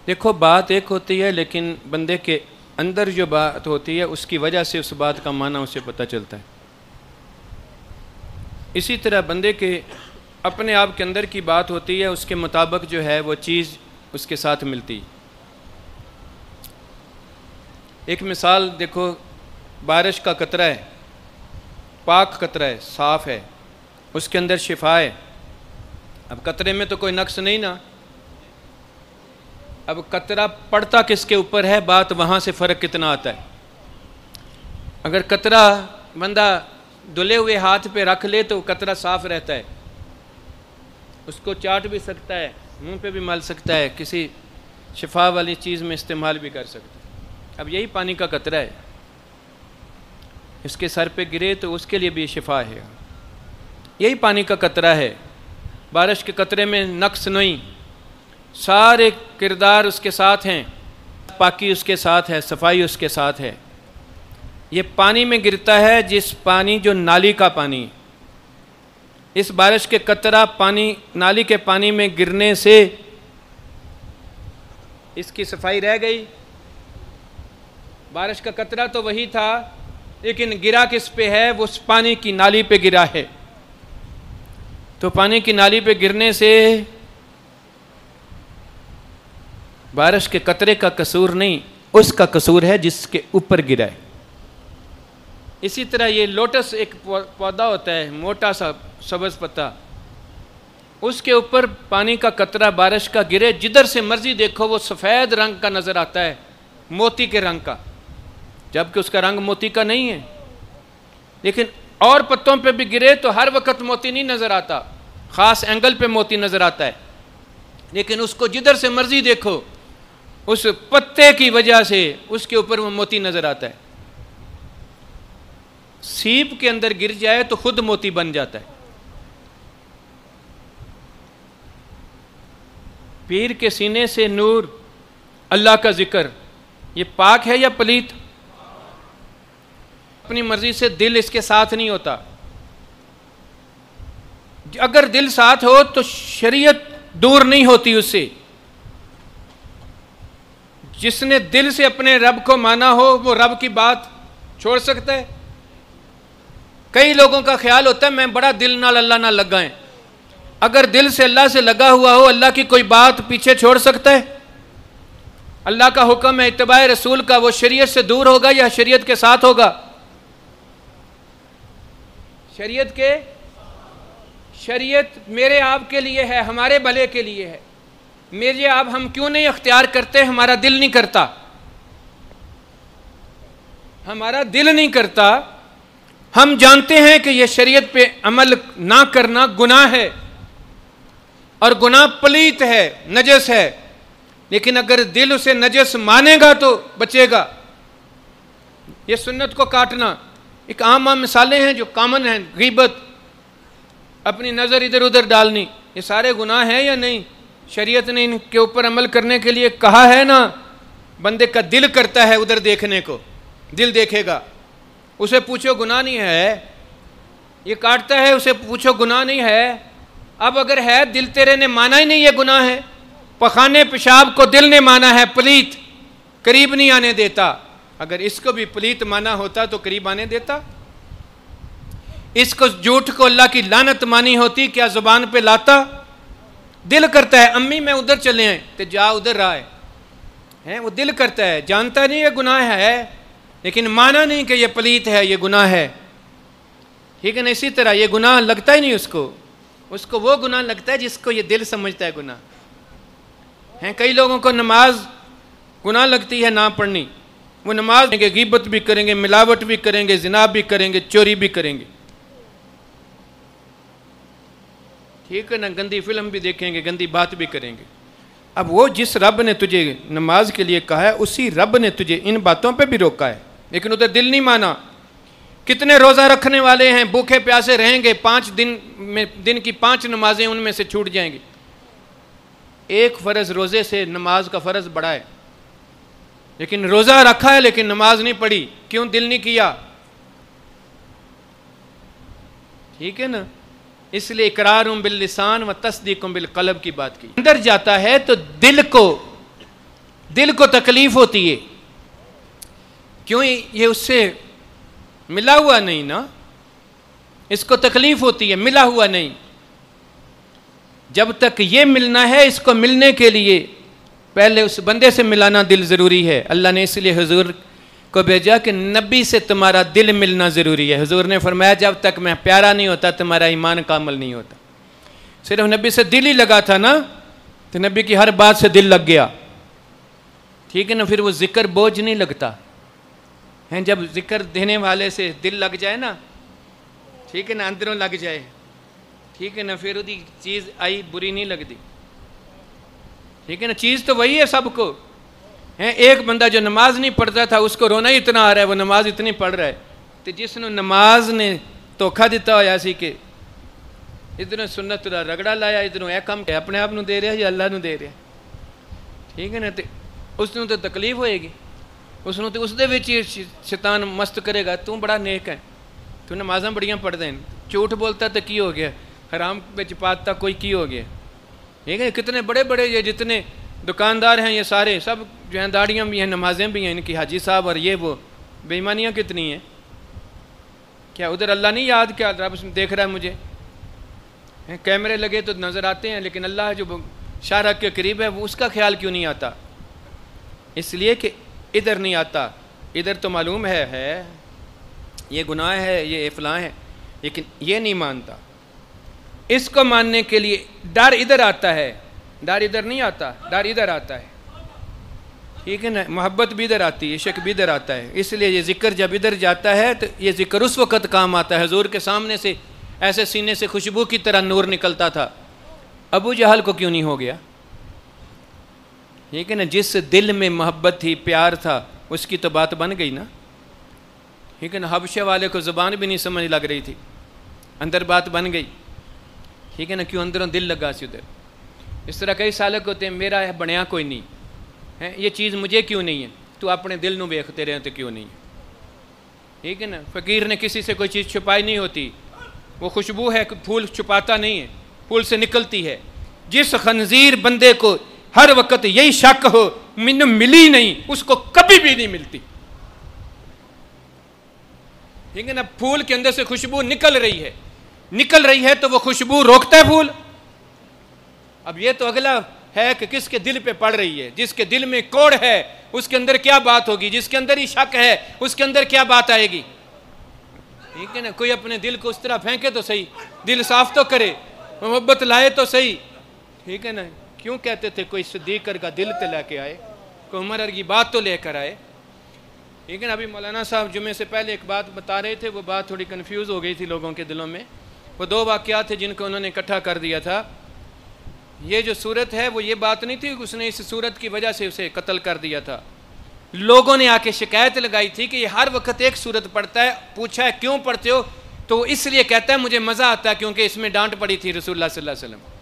دیکھو بات ایک ہوتی ہے، لیکن بندے کے اندر جو بات ہوتی ہے اس کی وجہ سے اس بات کا معنی اسے پتہ چلتا ہے۔ اسی طرح بندے کے اپنے آپ کے اندر کی بات ہوتی ہے، اس کے مطابق جو ہے وہ چیز اس کے ساتھ ملتی۔ ایک مثال دیکھو، بارش کا قطرہ ہے، پاک قطرہ ہے، صاف ہے، اس کے اندر شفا ہے۔ اب قطرے میں تو کوئی نقص نہیں نا، اب قطرہ پڑتا کس کے اوپر ہے، بات وہاں سے فرق کتنا آتا ہے۔ اگر قطرہ بندہ دھلے ہوئے ہاتھ پہ رکھ لے تو قطرہ صاف رہتا ہے، اس کو چاٹ بھی سکتا ہے، منہ پہ بھی مل سکتا ہے، کسی شفا والی چیز میں استعمال بھی کر سکتا ہے۔ اب یہی پانی کا قطرہ ہے، اس کے سر پہ گرے تو اس کے لیے بھی شفا ہے۔ یہی پانی کا قطرہ ہے، بارش کے قطرے میں نقص نہیں، سارے کردار اس کے ساتھ ہیں، پاکی اس کے ساتھ ہے، صفائی اس کے ساتھ ہے۔ یہ پانی میں گرتا ہے، جس پانی جو نالی کا پانی، اس بارش کے قطرہ پانی نالی کے پانی میں گرنے سے اس کی صفائی رہ گئی۔ بارش کا قطرہ تو وہی تھا، لیکن گرا کس پہ ہے، وہ اس پانی کی نالی پہ گرا ہے۔ تو پانی کی نالی پہ گرنے سے بارش کے قطرے کا قصور نہیں، اس کا قصور ہے جس کے اوپر گرا ہے۔ اسی طرح یہ لوٹس ایک پودا ہوتا ہے، موٹا سا سبز پتا، اس کے اوپر پانی کا قطرہ بارش کا گرے، جدھر سے مرضی دیکھو وہ سفید رنگ کا نظر آتا ہے، موتی کے رنگ کا، جبکہ اس کا رنگ موتی کا نہیں ہے۔ لیکن اور پتوں پہ بھی گرے تو ہر وقت موتی نہیں نظر آتا، خاص اینگل پہ موتی نظر آتا ہے، لیکن اس کو جدھر سے مرضی دیکھو اس پتے کی وجہ سے اس کے اوپر وہ موتی نظر آتا ہے۔ سیب کے اندر گر جائے تو خود موتی بن جاتا ہے۔ پیر کے سینے سے نور، اللہ کا ذکر، یہ پاک ہے یا پلیت؟ اپنی مرضی سے دل اس کے ساتھ نہیں ہوتا۔ اگر دل ساتھ ہو تو شریعت دور نہیں ہوتی اس سے۔ جس نے دل سے اپنے رب کو مانا ہو وہ رب کی بات چھوڑ سکتا ہے؟ کئی لوگوں کا خیال ہوتا ہے میں بڑا دل نال اللہ نہ لگا ہے۔ اگر دل سے اللہ سے لگا ہوا ہو، اللہ کی کوئی بات پیچھے چھوڑ سکتا ہے؟ اللہ کا حکم ہے اتباع رسول کا، وہ شریعت سے دور ہوگا یا شریعت کے ساتھ ہوگا؟ شریعت میرے آپ کے لیے ہے، ہمارے بھلے کے لیے ہے۔ میرے آپ ہم کیوں نہیں اختیار کرتے؟ ہمارا دل نہیں کرتا، ہمارا دل نہیں کرتا۔ ہم جانتے ہیں کہ یہ شریعت پہ عمل نہ کرنا گناہ ہے، اور گناہ پلیت ہے، نجس ہے، لیکن اگر دل اسے نجس مانے گا تو بچے گا۔ یہ سنت کو کاٹنا، ایک عام مثالیں ہیں جو کامن ہیں، غیبت، اپنی نظر ادھر ادھر ڈالنی، یہ سارے گناہ ہیں یا نہیں؟ شریعت نے ان کے اوپر عمل کرنے کے لیے کہا ہے نا۔ بندے کا دل کرتا ہے ادھر دیکھنے کو، دل دیکھے گا، اسے پوچھو گناہ نہیں ہے، یہ کاٹتا ہے، اسے پوچھو گناہ نہیں ہے۔ اب اگر ہے، دل تیرے نے مانا ہی نہیں یہ گناہ ہے۔ پخانے پیشاب کو دل نے مانا ہے پلیت، قریب نہیں آنے دیتا۔ اگر اس کو بھی پلیت مانا ہوتا تو قریب آنے دیتا؟ اس کو جھوٹ کو اللہ کی لعنت مانی ہوتی، کیا زبان پہ لاتا؟ دل کرتا ہے امی میں ادھر چلے ہیں تو جا ادھر رہا ہے، وہ دل کرتا ہے، جانتا نہیں یہ گناہ ہے، لیکن مانا نہیں کہ یہ پلیت ہے، یہ گناہ ہے۔ ٹھیک ہے نا؟ اسی طرح یہ گناہ لگتا ہی نہیں اس کو وہ گناہ لگتا ہے جس کو یہ دل سمجھتا ہے گناہ ہے۔ کئی لوگوں کو نماز گناہ لگتی ہے نہ پڑھنی، وہ نماز کریں گے، غیبت بھی کریں گے، ملاوٹ بھی کریں گے، زنا بھی کریں گے، چوری بھی کریں گے، ٹھیک ہے نا، گندی فلم بھی دیکھیں گے، گندی بات بھی کریں گے۔ اب وہ جس رب نے تجھے نماز کے لیے کہا ہے، اسی رب نے تجھے ان باتوں پہ بھی روکا ہے، لیکن ادھر دل نہیں مانا۔ کتنے روزہ رکھنے والے ہیں، بھوکے پیاسے رہیں گے، 5 دن میں دن کی 5 نمازیں ان میں سے چھوٹ جائیں گی۔ ایک فرض روزے سے نماز کا فرض بڑا ہے، لیکن روزہ رکھا ہے لیکن نماز نہیں پڑھی، کیوں؟ دل نہیں کیا۔ ٹھیک ہے نا؟ اس لیے اقرار باللسان و تصدیق بالقلب کی بات کی۔ اندر جاتا ہے تو دل کو دل کو تکلیف ہوتی ہے، کیوں؟ یہ اس سے ملا ہوا نہیں نا، اس کو تکلیف ہوتی ہے، ملا ہوا نہیں۔ جب تک یہ ملنا ہے، اس کو ملنے کے لیے پہلے اس بندے سے ملانا دل ضروری ہے۔ اللہ نے اس لیے حضور کو بھیجا کہ نبی سے تمہارا دل ملنا ضروری ہے۔ حضور نے فرمایا جب تک میں پیارا نہیں ہوتا تمہارا ایمان کامل نہیں ہوتا۔ صرف نبی سے دل ہی لگا تھا نا، تو نبی کی ہر بات سے دل لگ گیا، ٹھیک ہے نا، پھر وہ ذکر بوجھ نہیں لگتا ہے۔ جب ذکر دینے والے سے دل لگ جائے نا، ٹھیک ہے نا، اندروں لگ جائے، ٹھیک ہے نا، پھر وہی چیز آئی بری نہیں لگتی، ٹھیک ہے نا۔ چیز تو وہی ہے سب کو ہے۔ ایک بندہ جو نماز نہیں پڑھتا تھا اس کو رونا ہی اتنا آ رہا ہے، وہ نماز اتنی پڑھ رہا ہے، تو جس نے نماز نے دھوکھا دیتا ہوا سی کہ ادھر سنت دا رگڑا لایا، ادھر اے کم اپنے آپ نو دے رہا یا اللہ نو دے رہا، ٹھیک ہے نا، تو اس نو تو تکلیف ہوئے گی، اس نو تو اس دے وچ شیطان مست کرے گا، تو بڑا نیک ہے، تو نمازاں بڑیاں پڑھ دیں، جھوٹ بولتا تو کی ہو گیا، حرام وچ پاتا کوئی کی ہو گیا، ٹھیک ہے۔ کتنے بڑے بڑے یہ جتنے دکاندار ہیں یہ سارے سب جو ہیں داڑیاں بھی ہیں، نمازیں بھی ہیں، ان کی حاجی صاحب اور یہ وہ، بے ایمانیاں کتنی ہیں۔ کیا ادھر اللہ نہیں یاد، کیا رب دیکھ رہا ہے مجھے؟ کیمرے لگے تو نظر آتے ہیں، لیکن اللہ جو شارع کے قریب ہے وہ اس کا خیال کیوں نہیں آتا؟ اس لیے کہ ادھر نہیں آتا، ادھر تو معلوم ہے یہ گناہ ہے، یہ فلاں ہے، لیکن یہ نہیں مانتا۔ اس کو ماننے کے لیے ڈر ادھر آتا ہے، ڈر ادھر نہیں آتا، ڈر ادھر آتا ہے، ٹھیک ہے نا، محبت بھی ادھر آتی ہے، عشق بھی ادھر آتا ہے۔ اس لیے یہ ذکر جب ادھر جاتا ہے تو یہ ذکر اس وقت کام آتا ہے۔ حضور کے سامنے سے ایسے سینے سے خوشبو کی طرح نور نکلتا تھا، ابو جہل کو کیوں نہیں ہو گیا؟ ٹھیک ہے نا، جس دل میں محبت تھی، پیار تھا، اس کی تو بات بن گئی نا، ٹھیک ہے نا۔ حبشے والے کو زبان بھی نہیں سمجھ لگ رہی تھی، اندر بات بن گئی، ٹھیک ہے نا، کیوں اندروں دل لگا سی ادھر۔ اس طرح کئی سالک ہوتے ہیں، میرا بنیا کوئی نہیں ہے، یہ چیز مجھے کیوں نہیں ہے، تو اپنے دل نو ویکھتے رہے تو کیوں نہیں ہے، ٹھیک ہے نا۔ فقیر نے کسی سے کوئی چیز چھپائی نہیں ہوتی، وہ خوشبو ہے، پھول چھپاتا نہیں ہے، پھول سے نکلتی ہے۔ جس خنزیر بندے کو ہر وقت یہی شک ہو مینوں ملی نہیں، اس کو کبھی بھی نہیں ملتی، ٹھیک ہے نا۔ پھول کے اندر سے خوشبو نکل رہی ہے تو وہ خوشبو روکتا ہے پھول؟ اب یہ تو اگلا ہے کہ کس کے دل پہ پڑ رہی ہے۔ جس کے دل میں کوڑ ہے اس کے اندر کیا بات ہوگی، جس کے اندر ہی شک ہے اس کے اندر کیا بات آئے گی، ٹھیک ہے نا۔ کوئی اپنے دل کو اس طرح پھینکے تو صحیح، دل صاف تو کرے، محبت لائے تو صحیح، ٹھیک ہے نا۔ کیوں کہتے تھے کوئی صدیق کا دل تے لے کے آئے، کوئی عمر کی بات تو لے کر آئے، ٹھیک ہے نا۔ ابھی مولانا صاحب جمعے سے پہلے ایک بات بتا رہے تھے، وہ بات تھوڑی کنفیوز ہو گئی تھی لوگوں کے دلوں میں۔ وہ دو واقعات تھے جن کو انہوں نے اکٹھا کر دیا تھا۔ یہ جو صورت ہے وہ یہ بات نہیں تھی کہ اس نے اس صورت کی وجہ سے اسے قتل کر دیا تھا۔ لوگوں نے آ کے شکایت لگائی تھی کہ یہ ہر وقت ایک صورت پڑھتا ہے، پوچھا ہے کیوں پڑھتے ہو، تو اس لیے کہتا ہے مجھے مزہ آتا ہے کیونکہ اس میں ڈانٹ پڑی تھی رسول اللہ صلی اللہ علیہ وسلم۔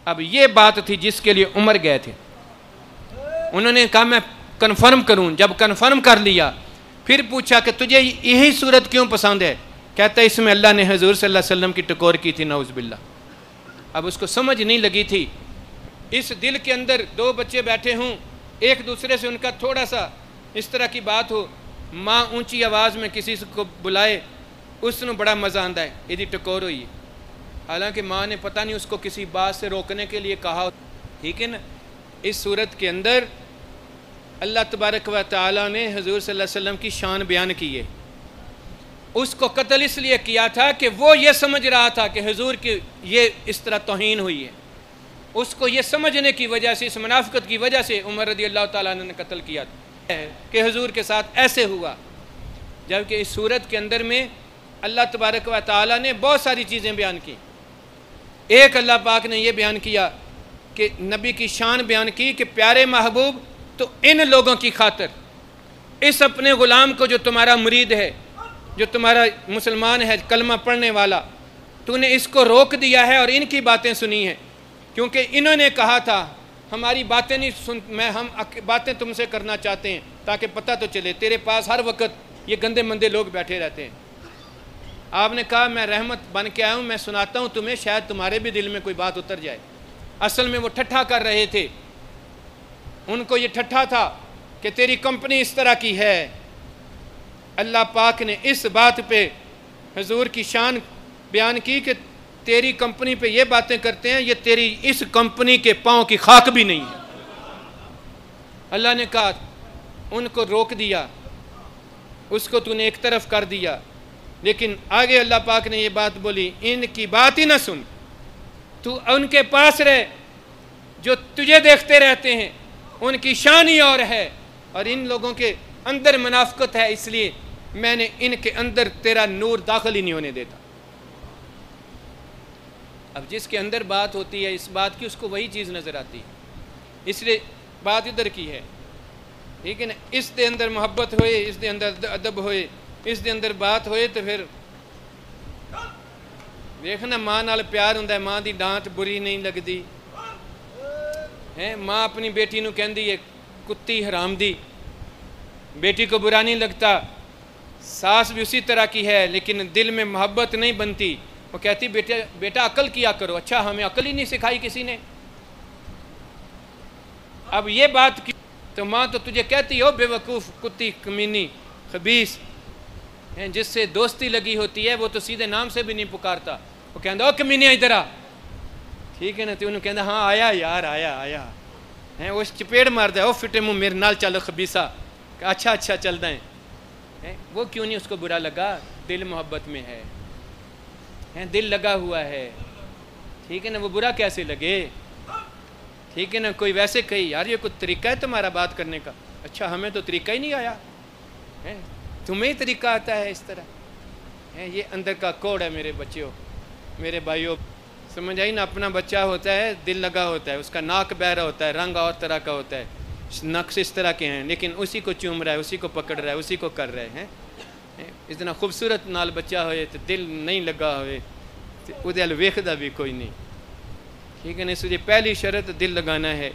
اب یہ بات تھی جس کے لیے عمر گئے تھے، انہوں نے کہا میں کنفرم کروں، جب کنفرم کر لیا پھر پوچھا کہ تجھے یہی صورت کیوں پسند ہے، کہتا ہے اس میں اللہ نے حضور صلی اللہ علیہ وسلم کی ٹکور کی تھی، نعوذ باللہ۔ اب اس کو سمجھ نہیں لگی تھی، اس دل کے اندر دو بچے بیٹھے ہوں، ایک دوسرے سے ان کا تھوڑا سا اس طرح کی بات ہو، ماں اونچی آواز میں کسی کو بلائے، اس نے بڑا مزہ آتا ہے، یہ ٹکور ہوئی ہے، حالانکہ ماں نے پتہ نہیں اس کو کسی بات سے روکنے کے لیے کہا، ٹھیک ہے نا۔ اس صورت کے اندر اللہ تبارک و تعالیٰ نے حضور صلی اللہ علیہ وسلم کی شان بیان کی ہے۔ اس کو قتل اس لیے کیا تھا کہ وہ یہ سمجھ رہا تھا کہ حضور کی یہ اس طرح توہین ہوئی ہے، اس کو یہ سمجھنے کی وجہ سے، اس منافقت کی وجہ سے عمر رضی اللہ تعالیٰ عنہ نے قتل کیا تھا کہ حضور کے ساتھ ایسے ہوا۔ جبکہ اس صورت کے اندر میں اللہ تبارک و تعالیٰ نے بہت ساری چیزیں بیان کی۔ ایک اللہ پاک نے یہ بیان کیا کہ نبی کی شان بیان کی کہ پیارے محبوب تو ان لوگوں کی خاطر اس اپنے غلام کو جو تمہارا مرید ہے، جو تمہارا مسلمان ہے، کلمہ پڑھنے والا، تو نے اس کو روک دیا ہے اور ان کی باتیں سنی ہیں، کیونکہ انہوں نے کہا تھا ہماری باتیں نہیں سن، ہم باتیں تم سے کرنا چاہتے ہیں تاکہ پتہ تو چلے، تیرے پاس ہر وقت یہ گندے مندے لوگ بیٹھے رہتے ہیں۔ آپ نے کہا میں رحمت بن کے آیا ہوں، میں سناتا ہوں تمہیں، شاید تمہارے بھی دل میں کوئی بات اتر جائے۔ اصل میں وہ ٹھٹھا کر رہے تھے، ان کو یہ ٹھٹھا تھا کہ تیری کمپنی اس طرح کی ہے، اللہ پاک نے اس بات پہ حضور کی شان بیان کی کہ تیری کمپنی پہ یہ باتیں کرتے ہیں، یہ تیری اس کمپنی کے پاؤں کی خاک بھی نہیں ہے۔ اللہ نے کہا ان کو روک دیا، اس کو تو نے ایک طرف کر دیا، لیکن آگے اللہ پاک نے یہ بات بولی، ان کی بات ہی نہ سن، تو ان کے پاس رہ جو تجھے دیکھتے رہتے ہیں، ان کی شان ہی اور ہے، اور ان لوگوں کے اندر منافقت ہے، اس لیے میں نے ان کے اندر تیرا نور داخل ہی نہیں ہونے دیتا۔ اب جس کے اندر بات ہوتی ہے اس بات کی، اس کو وہی چیز نظر آتی ہے، اس لیے بات ادھر کی ہے، ٹھیک ہے نا۔ اس دے اندر محبت ہوئے، اس دے اندر ادب ہوئے، اس دے اندر بات ہوئے، تو پھر دیکھنا ماں نال پیار ہوندا ہے، ماں دی ڈانٹ بری نہیں لگدی ہے۔ ماں اپنی بیٹی نو کہندی ہے کتی حرام دی، بیٹی کو برا نہیں لگتا۔ ساس بھی اسی طرح کی ہے، لیکن دل میں محبت نہیں بنتی، وہ کہتی بیٹا عقل کیا کرو۔ اچھا ہمیں عقل ہی نہیں سکھائی کسی نے۔ اب یہ بات کی تو ماں تو تجھے کہتی ہو بے وقوف، کتی، کمینی، خبیث، جس سے دوستی لگی ہوتی ہے وہ تو سیدھے نام سے بھی نہیں پکارتا، وہ کہندا او کمینی ادھر آ، ٹھیک ہے نا، تو انہوں کہندا ہاں آیا یار آیا وہ چپیڑ ماردا ہے، او فٹے منہ میرے نال چل خبیثا، اچھا چلدا ہے۔ وہ کیوں نہیں اس کو برا لگا؟ دل محبت میں ہے، دل لگا ہوا ہے، ٹھیک ہے نا، وہ برا کیسے لگے؟ ٹھیک ہے نا۔ کوئی ویسے کہی یار یہ کوئی طریقہ ہے تمہارا بات کرنے کا؟ اچھا ہمیں تو طریقہ ہی نہیں آیا، تمہیں ہی طریقہ آتا ہے اس طرح۔ یہ اندر کا کوڑ ہے میرے بچیوں، میرے بھائیوں، سمجھ آئی نا۔ اپنا بچہ ہوتا ہے، دل لگا ہوتا ہے، اس کا ناک بہرا ہوتا ہے، رنگ اور طرح کا ہوتا ہے، نقش اس طرح کے ہیں، لیکن اسی کو چوم رہا ہے، اسی کو پکڑ رہا ہے، اسی کو کر رہے ہیں۔ اتنا خوبصورت نال بچہ ہوئے تو دل نہیں لگا ہوئے تو ادھر ویکھدا بھی کوئی نہیں، ٹھیک ہے نا۔ اس لیے پہلی شرط دل لگانا ہے،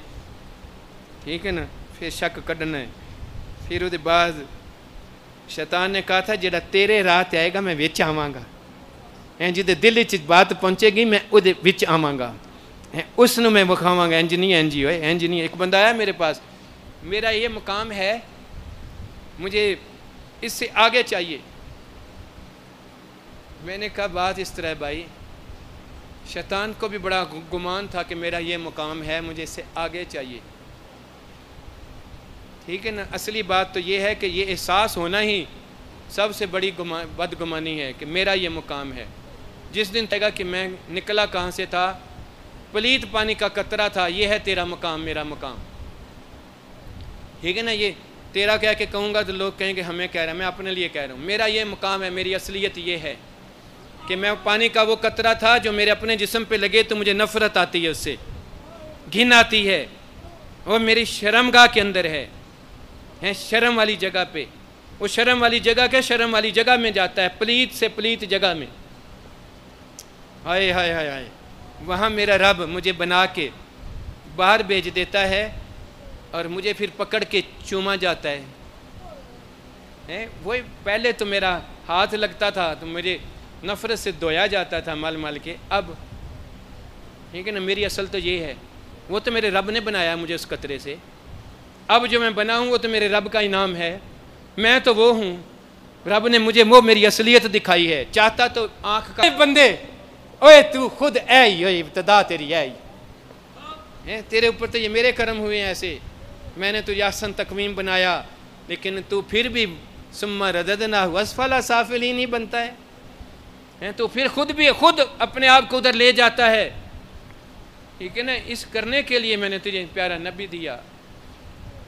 ٹھیک ہے نا، پھر شک کڈنا ہے۔ پھر وہ بعد شیطان نے کہا تھا جڑا تیرے راہ تے آئے گا میں وچ آواں گا، جدے دل وچ بات پہنچے گی میں وہ وچ آواں گا، اس نو میں وکھاواں گا، انج نہیں ہوئے، انج نہیں۔ ایک بندہ آیا میرے پاس، میرا یہ مقام ہے، مجھے اس سے آگے چاہیے۔ میں نے کہا بات اس طرح ہے بھائی، شیطان کو بھی بڑا گمان تھا کہ میرا یہ مقام ہے، مجھے اس سے آگے چاہیے، ٹھیک ہے نا۔ اصلی بات تو یہ ہے کہ یہ احساس ہونا ہی سب سے بڑی بدگمانی ہے کہ میرا یہ مقام ہے۔ جس دن کہے گا کہ میں نکلا کہاں سے تھا، پلیت پانی کا قطرہ تھا، یہ ہے تیرا مقام، میرا مقام، ٹھیک ہے نا۔ یہ تیرا کہہ کے کہوں گا تو لوگ کہیں گے ہمیں کہہ رہا ہے، میں اپنے لیے کہہ رہا ہوں، میرا یہ مقام ہے، میری اصلیت یہ ہے کہ میں پانی کا وہ قطرہ تھا جو میرے اپنے جسم پہ لگے تو مجھے نفرت آتی ہے، اس سے گھن آتی ہے، وہ میری شرمگاہ کے اندر ہے، شرم والی جگہ پہ۔ وہ شرم والی جگہ کے شرم والی جگہ میں جاتا ہے، پلیت سے پلیت جگہ میں، ہائے ہائے ہائے ہائے، وہاں میرا رب مجھے بنا کے باہر بھیج دیتا ہے اور مجھے پھر پکڑ کے چوما جاتا ہے۔ وہی پہلے تو میرا ہاتھ لگتا تھا تو مجھے نفرت سے دھویا جاتا تھا مل کے، اب ٹھیک ہے نا، میری اصل تو یہ ہے، وہ تو میرے رب نے بنایا مجھے اس قطرے سے، اب جو میں بنا ہوں وہ تو میرے رب کا انعام ہے، میں تو وہ ہوں، رب نے مجھے وہ میری اصلیت دکھائی ہے۔ چاہتا تو آنکھ کا بندے، اوے تو خود اے ہی ہوئی، ابتدا تیری اے ہی، تیرے اوپر تو یہ میرے کرم ہوئے ہیں، ایسے میں نے تو احسن تقویم بنایا، لیکن تو پھر بھی ثم رددناہ اسفل سافلین نہیں بنتا ہے، تو پھر خود اپنے آپ کو ادھر لے جاتا ہے، ٹھیک ہے نا۔ اس کرنے کے لیے میں نے تجھے پیارا نبی دیا۔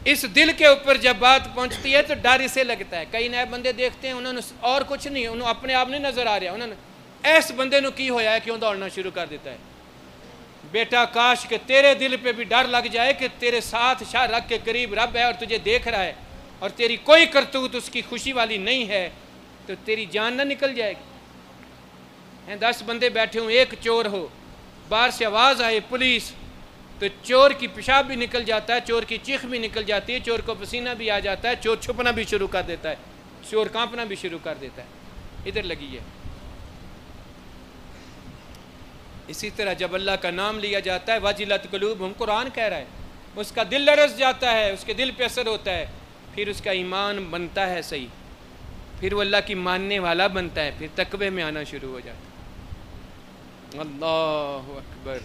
اس دل کے اوپر جب بات پہنچتی ہے تو ڈر اسے لگتا ہے۔ کئی نئے بندے دیکھتے ہیں، انہوں نے اور کچھ نہیں، انہوں اپنے آپ نہیں نظر آ رہا، انہوں نے ایس بندے نو کی ہویا ہے کیوں دوڑنا شروع کر دیتا ہے۔ بیٹا کاش کہ تیرے دل پہ بھی ڈر لگ جائے کہ تیرے ساتھ شاہ رکھ کے قریب رب ہے اور تجھے دیکھ رہا ہے، اور تیری کوئی کرتوت اس کی خوشی والی نہیں ہے، تو تیری جان نہ نکل جائے گی۔ 10 بندے بیٹھے ہوں، ایک چور ہو، باہر سے آواز آئے پولیس، تو چور کی پیشاب بھی نکل جاتا ہے، چور کی چیخ بھی نکل جاتی ہے، چور کو پسینہ بھی آ جاتا ہے، چور چھپنا بھی شروع کر دیتا ہے، چور کانپنا بھی شروع کر دیتا ہے۔ ادھر لگی ہے۔ اسی طرح جب اللہ کا نام لیا جاتا ہے، وجلت قلوبہم، قرآن کہہ رہا ہے، اس کا دل لرز جاتا ہے، اس کے دل پہ اثر ہوتا ہے، پھر اس کا ایمان بنتا ہے صحیح، پھر وہ اللہ کی ماننے والا بنتا ہے، پھر تقوی میں آنا شروع ہو جاتا ہے۔ اللہ اکبر۔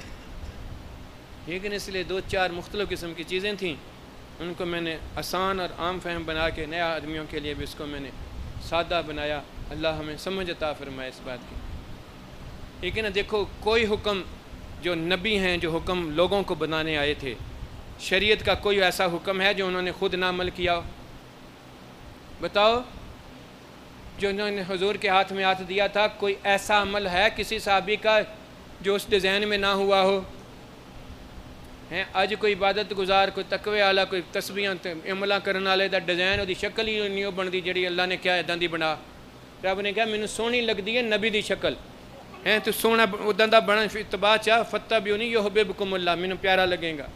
لیکن اس لیے 2-4 مختلف قسم کی چیزیں تھیں، ان کو میں نے آسان اور عام فہم بنا کے نئے آدمیوں کے لیے بھی اس کو میں نے سادہ بنایا۔ اللہ ہمیں سمجھ عطا فرمائے اس بات کی۔ لیکن دیکھو، کوئی حکم جو نبی ہیں، جو حکم لوگوں کو بنانے آئے تھے، شریعت کا کوئی ایسا حکم ہے جو انہوں نے خود نہ عمل کیا ہو؟ بتاؤ، جو انہوں نے حضور کے ہاتھ میں ہاتھ دیا تھا، کوئی ایسا عمل ہے کسی صحابی کا جو اس ڈیزائن میں نہ ہوا ہو؟ ہیں اج کوئی عبادت گزار، کوئی تقوی والا، کوئی تسبیحاں عملہ کرنے والے دا ڈیزائن دی شکل ہی نہیں بنتی جڑی اللہ نے کیا ادا دی بنا۔ رب نے کہا مینوں سونی لگتی ہے نبی دی شکل، ہیں تو سونا ادا دا بنا اتباع چاہ فتبعونی یحببکم اللہ، مینوں پیارا لگے گا۔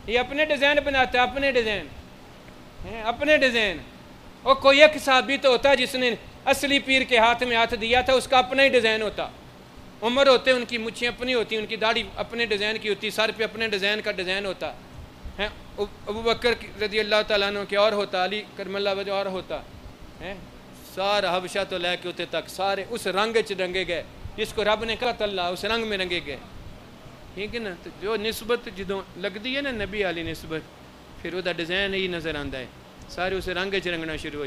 یہ اپنے ڈیزائن بناتا ہے، اپنے ڈیزائن ہیں، اپنے ڈیزائن۔ اور کوئی ایک صحابی تو ہوتا ہے جس نے اصلی پیر کے ہاتھ میں ہاتھ دیا تھا، اس کا اپنا ہی ڈیزائن ہوتا۔ عمر ہوتے ان کی مچھیں اپنی ہوتی، ان کی داڑھی اپنے ڈیزائن کی ہوتی، سر پہ اپنے ڈیزائن کا ڈیزائن ہوتا ہے۔ ابو بکر رضی اللہ تعالیٰ عنہ کے اور ہوتا، علی کرم اللہ وجہ اور ہوتا ہے۔ سارا حبشہ تو لے کے اتنے تک سارے اس رنگ چ رنگے گئے جس کو رب نے کہا اللہ اس رنگ میں رنگے گئے، ٹھیک ہے نا۔ تو جو نسبت جدوں لگتی ہے نا نبی والی نسبت، پھر وہ ڈیزائن ہی نظر آتا ہے، سارے اس رنگ چ رنگنا شروع ہو جائے۔